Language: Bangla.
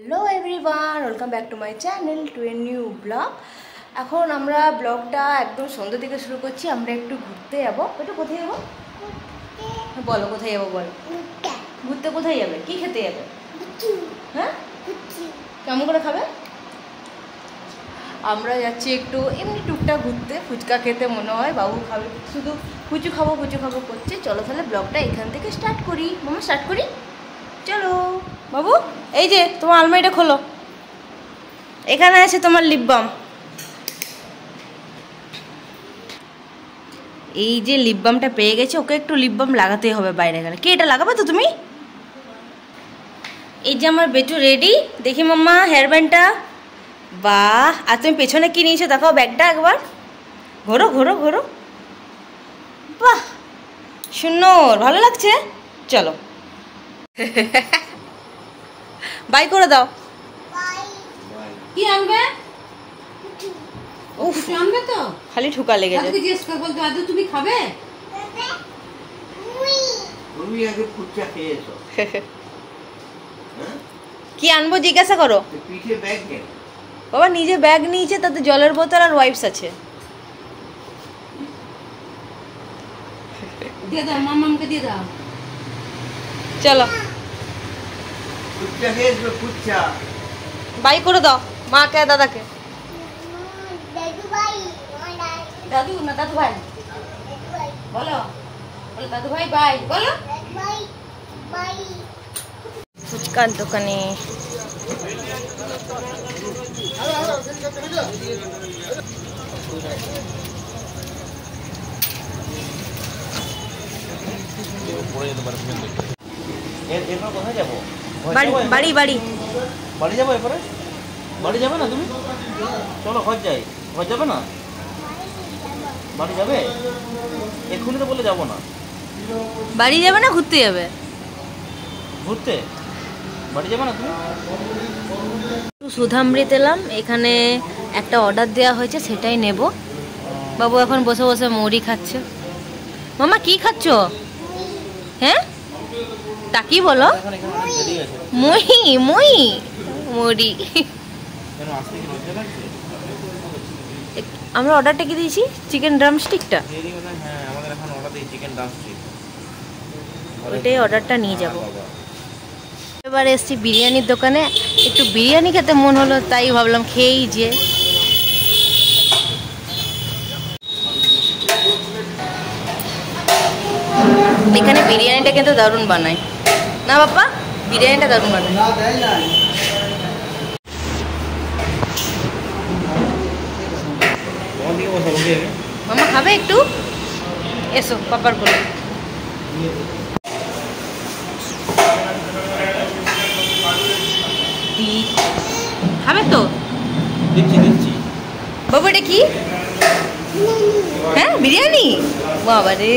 Hello everyone welcome back to my channel to a new blog. এখন আমরা ব্লগটা একদম সন্ধ্যা থেকে শুরু করছি। আমরা একটু ঘুরতে যাবো। একটু কোথায় যাবো বলো, কোথায় যাবো বলো? ঘুরতে কোথায় যাবে? কি খেতে যাবে? হ্যাঁ, কেমন করে খাবে? আমরা যাচ্ছি একটু এমনি টুকটাক ঘুরতে, ফুচকা খেতে মনে হয় বাবু খাবে, শুধু ফুচু খাবো করছে। চলো তাহলে ব্লগটা এখান থেকে স্টার্ট করি। মামা স্টার্ট করি, চলো। বাবু এই যে তোমার আলমারিটা খোলো, এখানে আছে তোমার লিপ বাম। এই যে লিপ বামটা পেয়ে গেছে, ওকে একটু লিপ বাম লাগাতেই হবে বাইরে গেলে। কে এটা লাগাবে তো তুমি? এই যে আমার বেটু রেডি, দেখি মাম্মা হেয়ার ব্যান্ডটা। বাহ, আর তুমি পেছনে কি নিয়েছো দেখাও, ব্যাগটা একবার ঘোরো ঘোরো ঘোরো। বাহ সুন্দর, ভালো লাগছে। চলো বাই করে দাও। কি আনবে? উফ, আনবে তো খালি ঠুকা লেগে যায়। দাদুকে জিজ্ঞেস কর, বল দাদু তুমি খাবে? তুমি আগে ফুচকা খেয়েছো? কি আনবো জিজ্ঞাসা করো। পিঠে ব্যাগ কেন? বাবা নিজে ব্যাগ নিয়েছে, তাতে জলের বোতল আর ওয়াইপস আছে। দিয়ে দাও, মামামকে দিয়ে দাও। চলো ফুচকা খেয়েছো? ফুচকা বাই করে দাও মাকে আর দাদাকে। দাদু না দাদু ভাই বলো, বলো দাদু ভাই বাই বলো। ফুচকার দোকানে এরপর কোথায় যাবো? বাড়ি বাড়ি বাড়ি বাড়ি যাবো এরপরে? বাড়ি যাবে না তুমি? চলো ঘর যাই। ঘর যাবে না? বাড়ি যাবে? এক্ষুনি তো বলে যাবো না। বাড়ি যাবে না ঘুরতে যাবে? ঘুরতে। বাড়ি যাবে না তুমি? সুধামৃত এলাম, এখানে একটা অর্ডার দেওয়া হয়েছে, সেটাই নেব। বাবু এখন বসে বসে মুড়ি খাচ্ছে। মামা কি খাচ্ছ? হ্যাঁ তাকি বলো। এখন এখানে অনেক দেরি আছে। মুই মুই মুড়ি। কেন আসতে কি লজ্জা লাগছে? আমরা অর্ডারটা কি দিয়েছি? চিকেন ড্রামস্টিকটা। হ্যাঁ, আমাদের এখন অর্ডার দিই চিকেন ড্রামস্টিক। ওইটাই অর্ডারটা নিয়ে যাব। এবার এসছি বিরিয়ানির দোকানে, একটু বিরিয়ানি খেতে মন হলো, তাই ভাবলাম খেয়েই যে। এখানে বিরিয়ানিটা কিন্তু দারুণ বানায় না বাপ্পা, বিরিয়ানিটা দারুণ বানায়। মামা খাবে একটু? এসো পাপার বলে। খাবে তো? দিচ্ছি। বাবু এটা কি? হ্যাঁ বিরিয়ানি, বাবা রে।